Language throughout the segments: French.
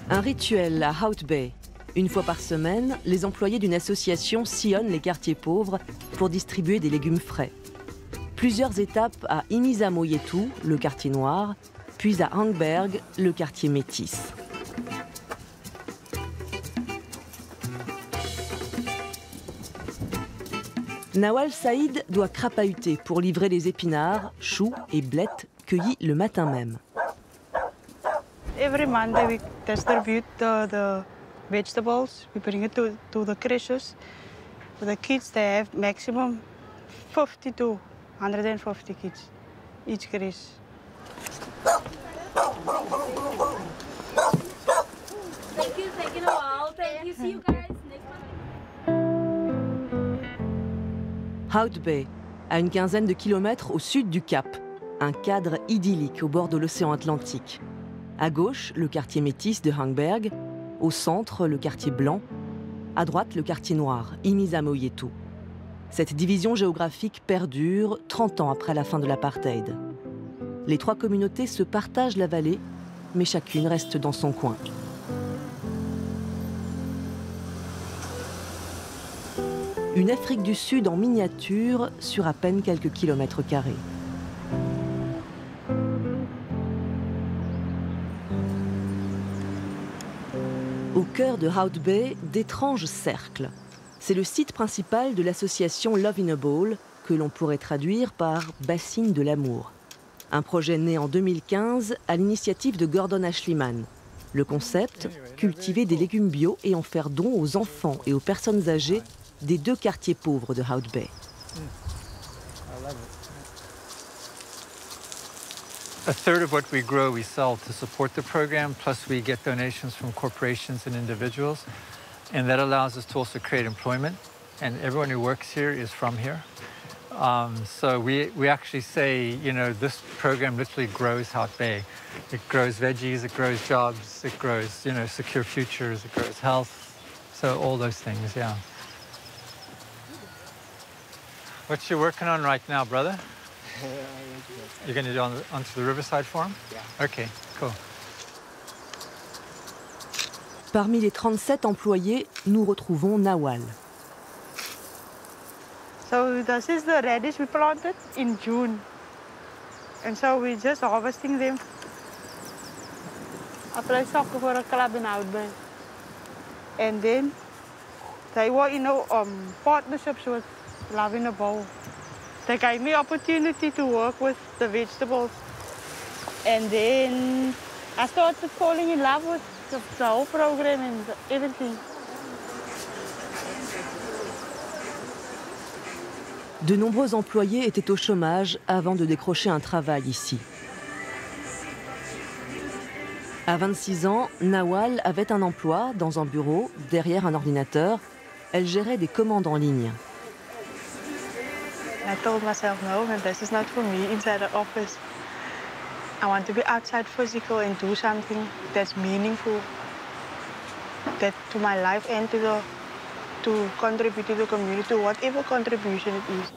Un rituel à Hout Bay. Une fois par semaine, les employés d'une association sillonnent les quartiers pauvres pour distribuer des légumes frais. Plusieurs étapes à Imisamoyetu, le quartier noir, puis à Hangberg, le quartier métis. Nawal Saïd doit crapahuter pour livrer les épinards, choux et blettes cueillis le matin même. Every Monday we distribute the vegetables. We bring it to the creches. For the kids, they have maximum 50 to 150 kids each creche. Thank you, taking a while. Thank you. See you guys next Monday. Hout Bay, à une quinzaine de kilomètres au sud du Cap, un cadre idyllique au bord de l'océan Atlantique. À gauche, le quartier métis de Hangberg, au centre, le quartier blanc, à droite, le quartier noir, Imisamoyetu. Cette division géographique perdure 30 ans après la fin de l'apartheid. Les trois communautés se partagent la vallée, mais chacune reste dans son coin. Une Afrique du Sud en miniature sur à peine quelques kilomètres carrés. Au cœur de Hout Bay, d'étranges cercles. C'est le site principal de l'association Love in a Bowl, que l'on pourrait traduire par Bassine de l'amour. Un projet né en 2015 à l'initiative de Gordon Ashliman. Le concept, cultiver des légumes bio et en faire don aux enfants et aux personnes âgées des deux quartiers pauvres de Hout Bay. A third of what we grow, we sell to support the program, plus we get donations from corporations and individuals. And that allows us to also create employment. And everyone who works here is from here. So we actually say, you know, this program literally grows Hout Bay. It grows veggies, it grows jobs, it grows, you know, secure futures, it grows health. So all those things, yeah. What you working on right now, brother? You're going to do onto the Riverside Farm? Yeah. Okay, cool. Parmi les 37 employés, nous retrouvons Nawal. So this is the radish we planted in June. And so we're just harvesting them. I play soccer for a club in Hout Bay. And then they were in partnerships with Love in a Bowl. They gave me opportunity to work with the vegetables. And then I started falling in love with the whole program and everything. De nombreux employés étaient au chômage avant de décrocher un travail ici. À 26 ans, Nawal avait un emploi dans un bureau, derrière un ordinateur. Elle gérait des commandes en ligne. I told myself, no, this is not for me inside the office. I want to be outside physical and do something that's meaningful that to my life and to contribute to the community, whatever contribution it is.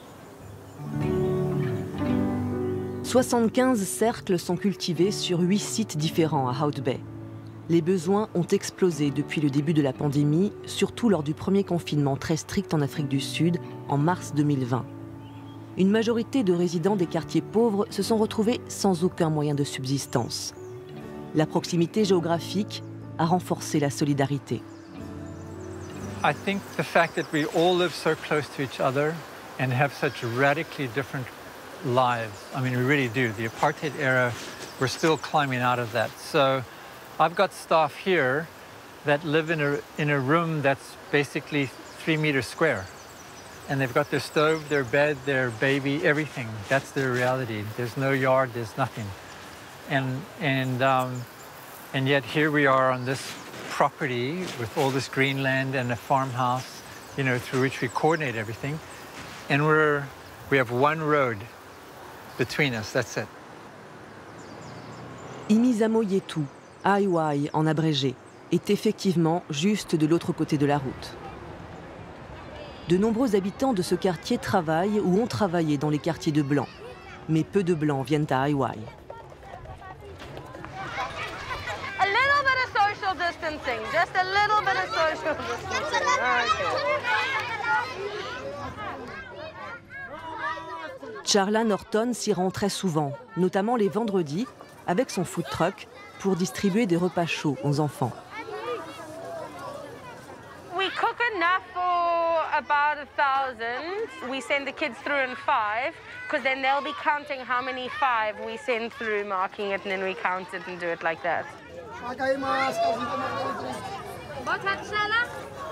75 cercles sont cultivés sur 8 sites différents à Hout Bay. Les besoins ont explosé depuis le début de la pandémie, surtout lors du premier confinement très strict en Afrique du Sud en mars 2020. Une majorité de résidents des quartiers pauvres se sont retrouvés sans aucun moyen de subsistance. La proximité géographique a renforcé la solidarité. I think the fact that we all live so close to each other and have such radically different lives, I mean, we really do. The apartheid era, we're still climbing out of that. So I've got staff here that live in a room that's basically 3 meters square. And they've got their stove, their bed, their baby, everything. That's their reality. There's no yard, there's nothing. And yet here we are on this property with all this green land and a farmhouse, you know, through which we coordinate everything. And we have one road between us, that's it. Imisamoyetu, IY en abrégé, est effectivement juste de l'autre côté de la route. De nombreux habitants de ce quartier travaillent ou ont travaillé dans les quartiers de Blancs. Mais peu de Blancs viennent à IY. A little bit of social distance. distancing, just a little bit of social distancing. Okay. Charla Norton s'y rend très souvent, notamment les vendredis, avec son food truck, pour distribuer des repas chauds aux enfants. We cook enough for about 1,000. We send the kids through in 5, because then they'll be counting how many 5 we send through, marking it, and then we count it and do it like that.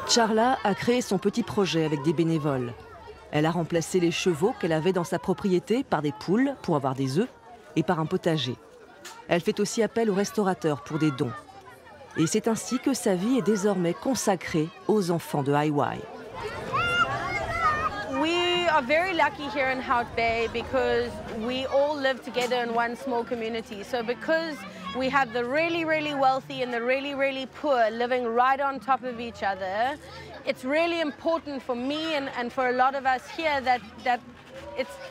Charla a créé son petit projet avec des bénévoles. Elle a remplacé les chevaux qu'elle avait dans sa propriété par des poules pour avoir des œufs et par un potager. Elle fait aussi appel aux restaurateurs pour des dons. Et c'est ainsi que sa vie est désormais consacrée aux enfants de Aiwai. We are very lucky here in Hout Bay because we all live together in one small community. So because we have the really, really wealthy and the really, really poor living right on top of each other, it's really important for me and for a lot of us here that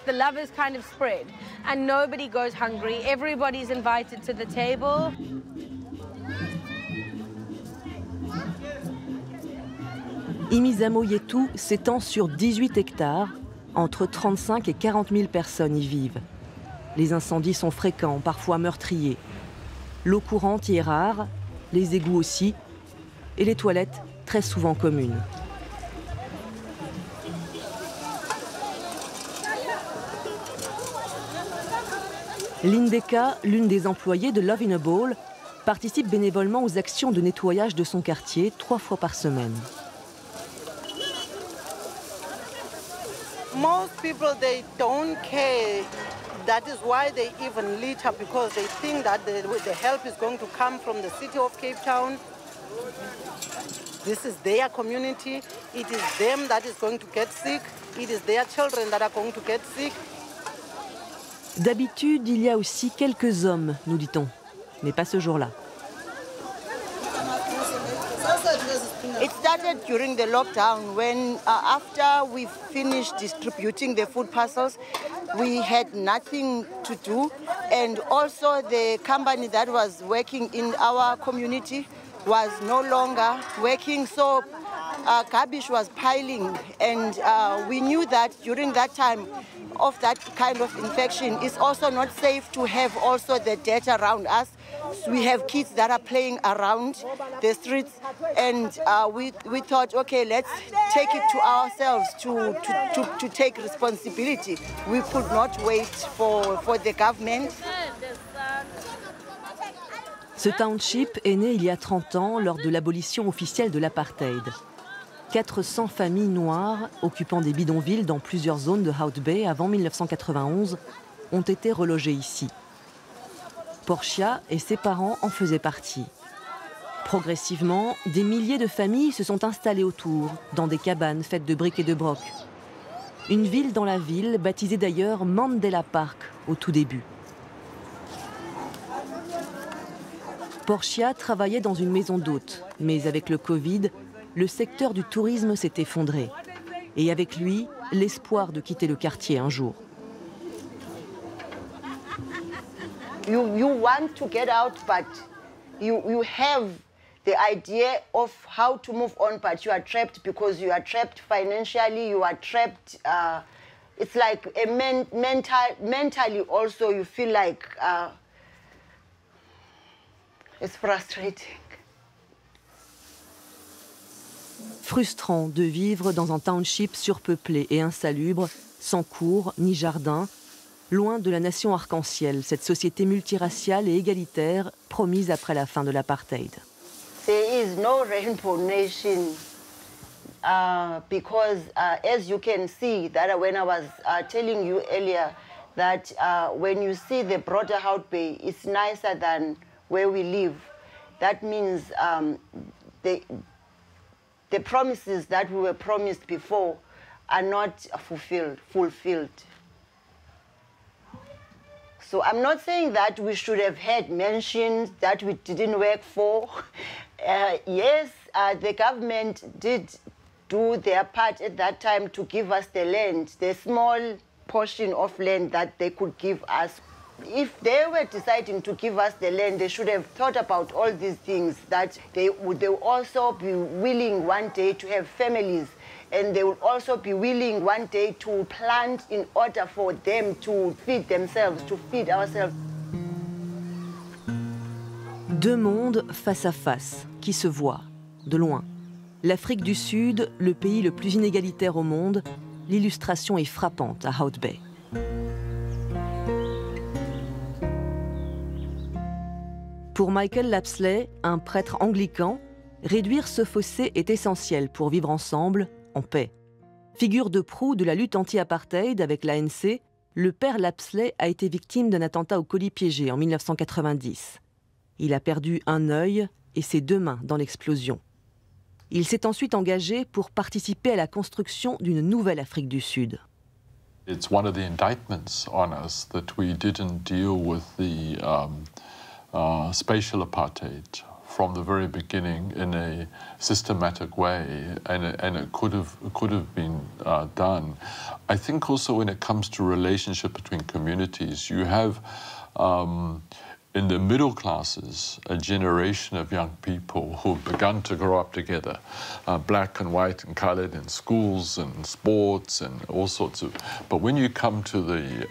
the love is kind of spread and nobody goes hungry. Everybody's invited to the table. Imizamo Yetu s'étend sur 18 hectares, entre 35 et 40 000 personnes y vivent. Les incendies sont fréquents, parfois meurtriers. L'eau courante y est rare, les égouts aussi, et les toilettes très souvent communes. Lindeka, l'une des employées de Love in a Bowl, participe bénévolement aux actions de nettoyage de son quartier 3 fois par semaine. Most people, they don't care. That is why they even litter, because they think that the help is going to come from the city of Cape Town. This is their community. It is them that is going to get sick. It is their children that are going to get sick. D'habitude, il y a aussi quelques hommes, nous dit-on, mais pas ce jour-là. It started during the lockdown when after we finished distributing the food parcels, we had nothing to do, and also the company that was working in our community was no longer working, so garbage was piling, and we knew that during that time of that kind of infection, it's also not safe to have also the dirt around us. So we have kids that are playing around the streets, and we thought, okay, let's take it to ourselves to take responsibility. We could not wait for the government. Ce township est né il y a 30 ans lors de l'abolition officielle de l'apartheid. 400 familles noires occupant des bidonvilles dans plusieurs zones de Hout Bay avant 1991 ont été relogées ici. Portia et ses parents en faisaient partie. Progressivement, des milliers de familles se sont installées autour, dans des cabanes faites de briques et de broc. Une ville dans la ville, baptisée d'ailleurs Mandela Park au tout début. Portia travaillait dans une maison d'hôtes, mais avec le Covid, le secteur du tourisme s'est effondré. Et avec lui, l'espoir de quitter le quartier un jour. You want to get out, but you have the idea of how to move on, but you are trapped because you are trapped financially, you are trapped. It's like a mentally also you feel like it's frustrating. Frustrant de vivre dans un township surpeuplé et insalubre, sans cours ni jardin, loin de la nation arc-en-ciel, cette société multiraciale et égalitaire promise après la fin de l'apartheid. There is no rainbow nation because as you can see that when I was telling you earlier that when you see the broader Hout Bay, it's nicer than where we live. That means the promises that we were promised before are not fulfilled. So I'm not saying that we should have had mentions that we didn't work for. Yes, the government did do their part at that time to give us the land, the small portion of land that they could give us. If they were deciding to give us the land, they should have thought about all these things, that they would also be willing one day to have families, and they would also be willing one day to plant in order for them to feed themselves, to feed ourselves. Deux mondes face à face, qui se voient, de loin. L'Afrique du Sud, le pays le plus inégalitaire au monde, l'illustration est frappante à Hout Bay. Pour Michael Lapsley, un prêtre anglican, réduire ce fossé est essentiel pour vivre ensemble, en paix. Figure de proue de la lutte anti-apartheid avec l'ANC, le père Lapsley a été victime d'un attentat au colis piégé en 1990. Il a perdu un œil et ses deux mains dans l'explosion. Il s'est ensuite engagé pour participer à la construction d'une nouvelle Afrique du Sud. It's one of the indictments on us that we didn't deal with the spatial apartheid from the very beginning in a systematic way, and it could have been done. I think also when it comes to relationship between communities, you have in the middle classes, a generation of young people who've begun to grow up together, black and white and colored in schools and sports and all sorts of. But when you come to the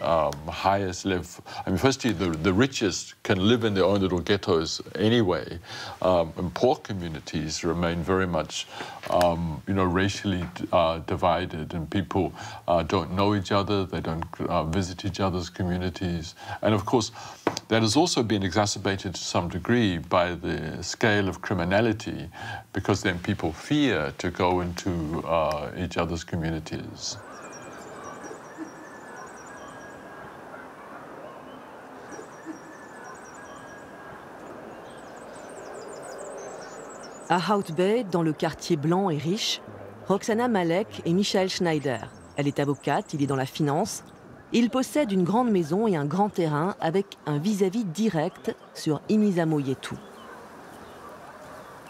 highest level, I mean, firstly, the richest can live in their own little ghettos anyway, and poor communities remain very much, racially divided, and people don't know each other, they don't visit each other's communities, and of course, that has also been exacerbated to some degree by the scale of criminality, because then people fear to go into each other's communities. À Hout Bay, dans le quartier blanc et riche, Roxana Malek et Michael Schneider. Elle est avocate, il est dans la finance. Il possède une grande maison et un grand terrain avec un vis-à-vis direct sur Imizamo Yetu.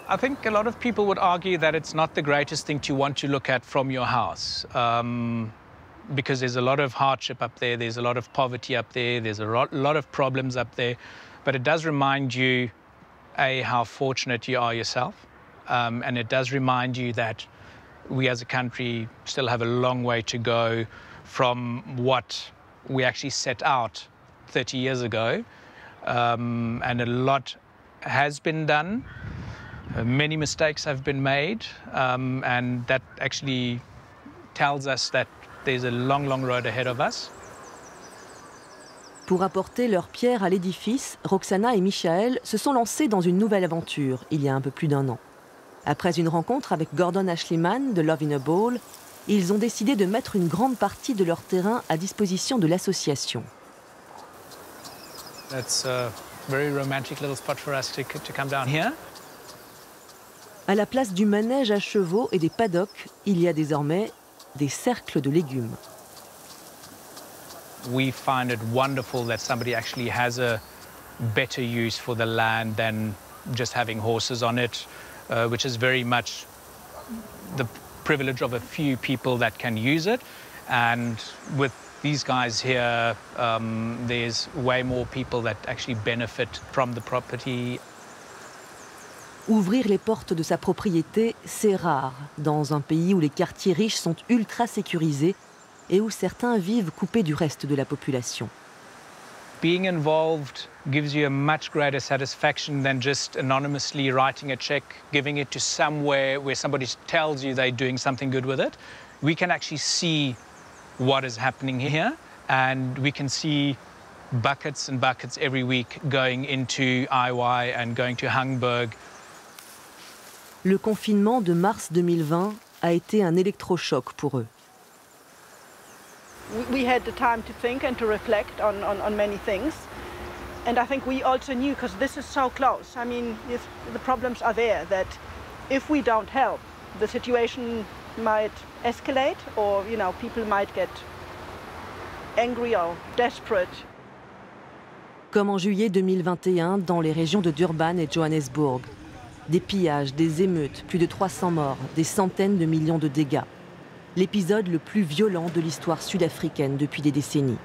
I think a lot of people would argue that it's not the greatest thing to want to look at from your house, because there's a lot of hardship up there, there's a lot of poverty up there, there's a lot of problems up there, but it does remind you, A, how fortunate you are yourself, and it does remind you that we as a country still have a long way to go from what we actually set out 30 years ago, and a lot has been done. Many mistakes have been made, and that actually tells us that there's a long, long road ahead of us. Pour apporter leur pierre à l'édifice, Roxana et Michael se sont lancés dans une nouvelle aventure il y a un peu plus d'1 an. Après une rencontre avec Gordon Ashleyman de Love in a Bowl, ils ont décidé de mettre une grande partie de leur terrain à disposition de l'association. That's a very romantic little spot for us to come down here. À la place du manège à chevaux et des paddocks, il y a désormais des cercles de légumes. We find it wonderful that somebody actually has a better use for the land than just having horses on it, which is very much the privilege of a few people that can use it. And with these guys here, there's way more people that actually benefit from the property. Ouvrir les portes de sa propriété, c'est rare dans un pays où les quartiers riches sont ultra sécurisés et où certains vivent coupés du reste de la population. Being involved gives you a much greater satisfaction than just anonymously writing a check, giving it to somewhere where somebody tells you they're doing something good with it. We can actually see what is happening here, and we can see buckets and buckets every week going into IY and going to Hangberg. Le confinement de mars 2020 a été un électrochoc pour eux. We had the time to think and to reflect on many things. And I think we also knew, because this is so close, I mean, if the problems are there, that if we don't help, the situation might escalate, or, people might get angry or desperate. Comme en juillet 2021 dans les régions de Durban et Johannesburg. Des pillages, des émeutes, plus de 300 morts, des centaines de millions de dégâts. L'épisode le plus violent de l'histoire sud-africaine depuis des décennies.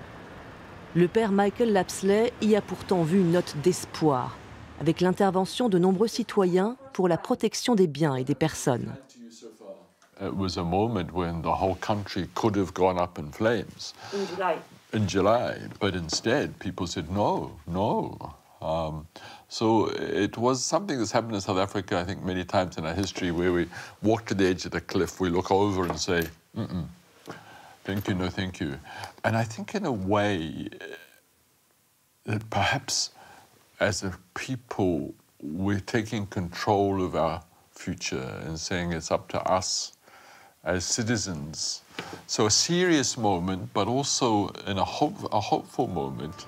Le père Michael Lapsley y a pourtant vu une note d'espoir, avec l'intervention de nombreux citoyens pour la protection des biens et des personnes. It was a moment when the whole country could have gone up in flames. In July, but instead people said no, no. So it was something that's happened in South Africa, I think, many times in our history, where we walk to the edge of the cliff, we look over and say, thank you, no thank you. And I think in a way that perhaps as a people, we're taking control of our future and saying it's up to us as citizens. So a serious moment, but also in a hopeful moment.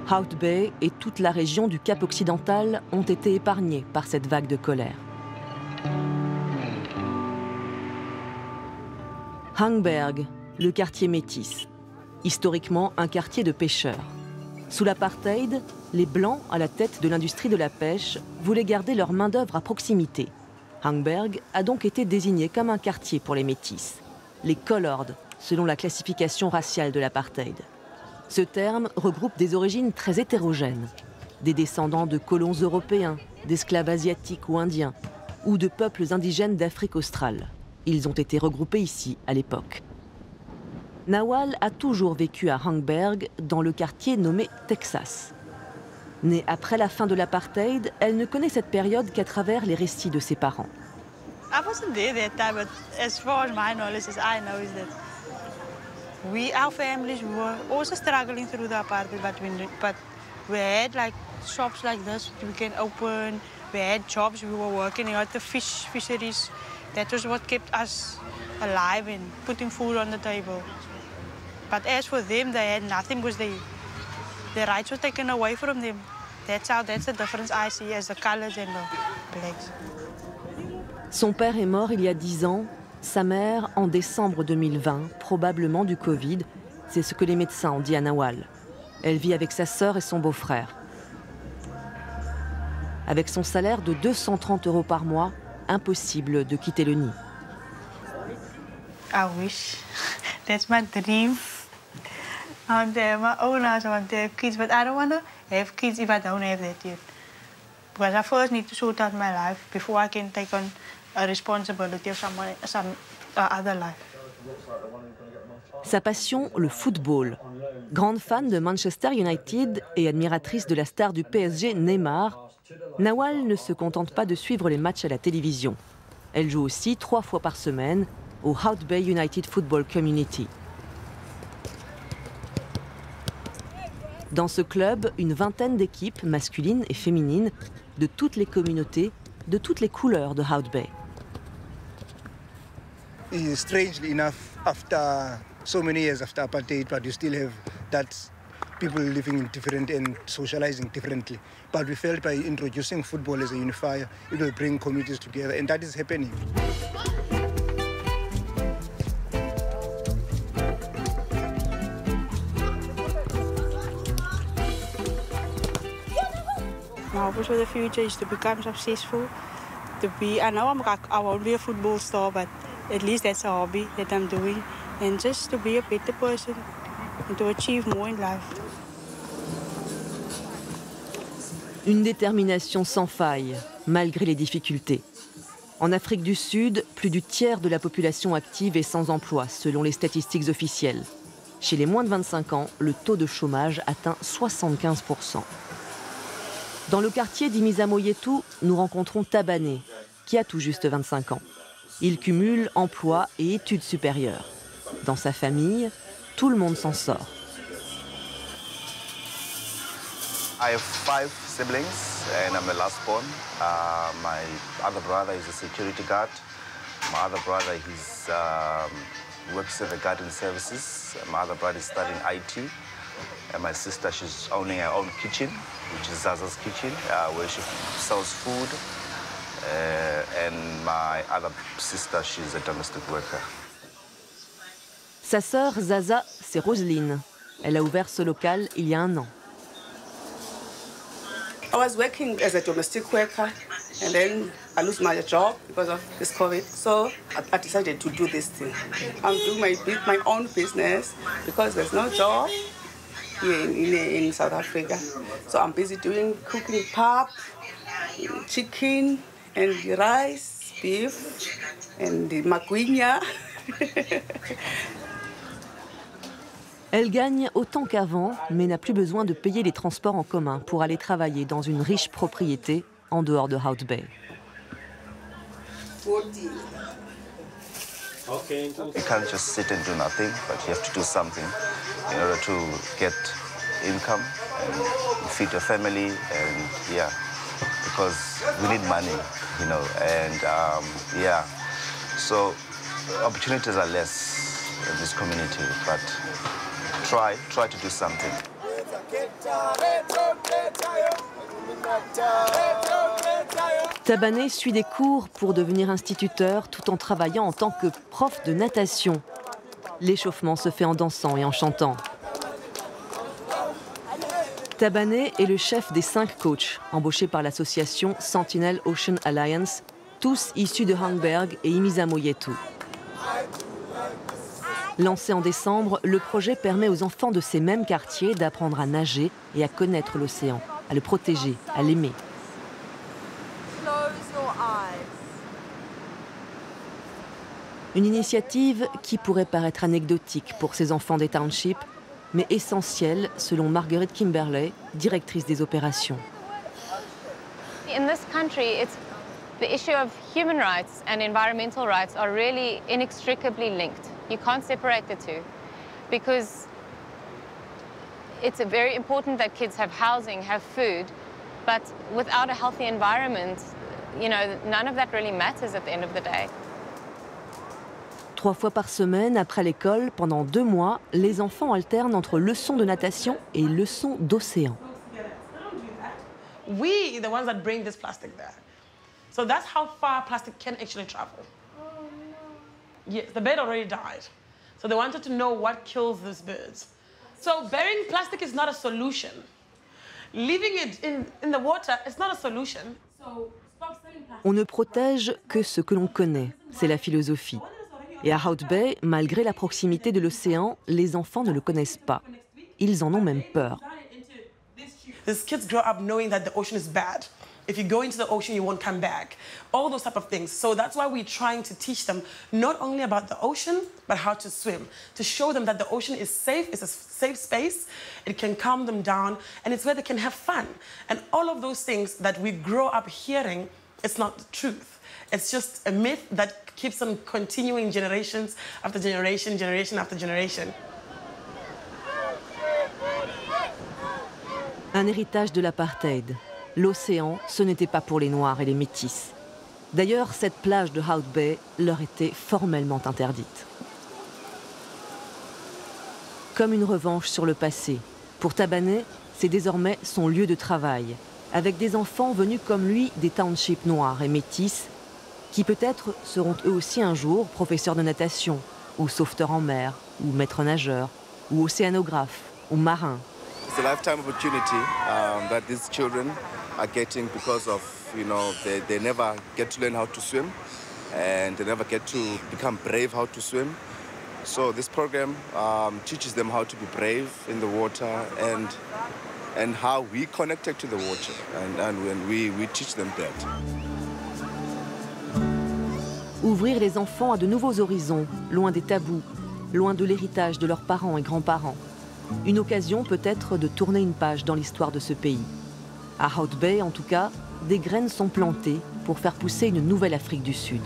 Hout Bay et toute la région du Cap occidental ont été épargnés par cette vague de colère. Hangberg, le quartier métis, historiquement un quartier de pêcheurs. Sous l'apartheid, les Blancs, à la tête de l'industrie de la pêche, voulaient garder leur main-d'œuvre à proximité. Hangberg a donc été désigné comme un quartier pour les métis, les Colored, selon la classification raciale de l'apartheid. Ce terme regroupe des origines très hétérogènes, des descendants de colons européens, d'esclaves asiatiques ou indiens, ou de peuples indigènes d'Afrique australe. Ils ont été regroupés ici à l'époque. Nawal a toujours vécu à Hangberg, dans le quartier nommé Texas. Née après la fin de l'apartheid, elle ne connaît cette période qu'à travers les récits de ses parents. I wasn't there that time, but as far as my knowledge, as I know, is that our families were also struggling through the apartheid, but we had like shops like this we can open. We had jobs, we were working at the fisheries. That was what kept us alive and putting food on the table. But as for them, they had nothing because their rights were taken away from them. That's the difference I see as the colors and the blacks. Son père est mort il y a 10 ans, sa mère en décembre 2020, probablement du Covid. C'est ce que les médecins ont dit à Nawal. Elle vit avec sa sœur et son beau-frère. Avec son salaire de 230 € par mois, impossible de quitter le nid. I wish. That's my dream. I want to have my own house, I want to have kids, but I don't want to have kids if I don't have that yet. Because I first need to sort out my life before I can take on a responsibility of some other life. Sa passion, le football. Grande fan de Manchester United et admiratrice de la star du PSG Neymar, Nawal ne se contente pas de suivre les matchs à la télévision. Elle joue aussi 3 fois par semaine au Hout Bay United Football Community. Dans ce club, une vingtaine d'équipes masculines et féminines de toutes les communautés, de toutes les couleurs de Hout Bay. Strangely enough, after so many years after apartheid, but you still have that people living in different and socializing differently. But we felt by introducing football as a unifier, it will bring communities together, and that is happening. My hope for the future is to become successful. I know I won't be a football star, but at least that's a hobby that I'm doing. And just to be a better person and to achieve more in life. Une détermination sans faille, malgré les difficultés. En Afrique du Sud, plus du tiers de la population active est sans emploi, selon les statistiques officielles. Chez les moins de 25 ans, le taux de chômage atteint 75%. Dans le quartier d'Imizamoyetu, nous rencontrons Tabané, qui a tout juste 25 ans. Il cumule emploi et études supérieures. Dans sa famille, tout le monde s'en sort. I have 5 siblings and I'm the last born. My other brother is a security guard. My other brother works at the garden services. My other brother is studying IT. And my sister, she's owning her own kitchen, which is Zaza's Kitchen, where she sells food. And my other sister, she's a domestic worker. Sa sœur Zaza, c'est Roselyne. Elle a ouvert ce local il y a 1 an. I was working as a domestic worker, and then I lost my job because of this COVID. So I decided to do this thing. I'm doing my own business because there's no job here in South Africa. So I'm busy cooking pap, chicken, and rice, beef, and the magwinya. Elle gagne autant qu'avant, mais n'a plus besoin de payer les transports en commun pour aller travailler dans une riche propriété en dehors de Hout Bay. You can't just sit and do nothing, but you have to do something in order to get income and feed your family, and yeah, because we need money, you know, and yeah, so opportunities are less in this community, but try to do something. Tabané suit des cours pour devenir instituteur tout en travaillant en tant que prof de natation. L'échauffement se fait en dansant et en chantant. Tabané est le chef des 5 coachs embauchés par l'association Sentinel Ocean Alliance, tous issus de Hangberg et Imizamoyetu. Lancé en décembre, le projet permet aux enfants de ces mêmes quartiers d'apprendre à nager et à connaître l'océan, à le protéger, à l'aimer. Une initiative qui pourrait paraître anecdotique pour ces enfants des townships, mais essentielle selon Marguerite Kimberley, directrice des opérations. In this country, the issue of human rights and environmental rights are really inextricably linked. You can't separate the two because it's very important that kids have housing, have food, but without a healthy environment, you know, none of that really matters at the end of the day. 3 fois par semaine, après l'école, pendant 2 mois, les enfants alternent entre leçons de natation et leçons d'océan. We, the ones that bring this plastic there. So that's how far plastic can actually travel. Yes, the bird already died. So they wanted to know what kills these birds. So burying plastic is not a solution. Leaving it in the water is not a solution. So stop selling plastic. On ne protège que ce que l'on connaît, c'est la philosophie. Et à Hout Bay, malgré la proximité de l'océan, les enfants ne le connaissent pas. Ils en ont même peur. These kids grow up knowing that the ocean is bad. If you go into the ocean, you won't come back. All those type of things. So that's why we're trying to teach them not only about the ocean, but how to swim. To show them that the ocean is safe, it's a safe space, it can calm them down, and it's where they can have fun. And all of those things that we grow up hearing, it's not the truth. It's just a myth that keeps on continuing generations after generation, generation after generation. Un héritage de l'apartheid. L'océan, ce n'était pas pour les Noirs et les Métis. D'ailleurs, cette plage de Hout Bay leur était formellement interdite. Comme une revanche sur le passé, pour Tabané, c'est désormais son lieu de travail, avec des enfants venus comme lui des townships noirs et métis, qui peut-être seront eux aussi un jour professeurs de natation, ou sauveteurs en mer, ou maîtres nageurs, ou océanographes, ou marins. It's a lifetime opportunity that these children are getting because of, you know, they never get to learn how to swim and they never get to become brave how to swim. So this program teaches them how to be brave in the water and how we connected to the water and when we teach them that. Ouvrir les enfants à de nouveaux horizons, loin des tabous, loin de l'héritage de leurs parents et grands-parents. Une occasion peut-être de tourner une page dans l'histoire de ce pays. À Hout Bay, en tout cas, des graines sont plantées pour faire pousser une nouvelle Afrique du Sud.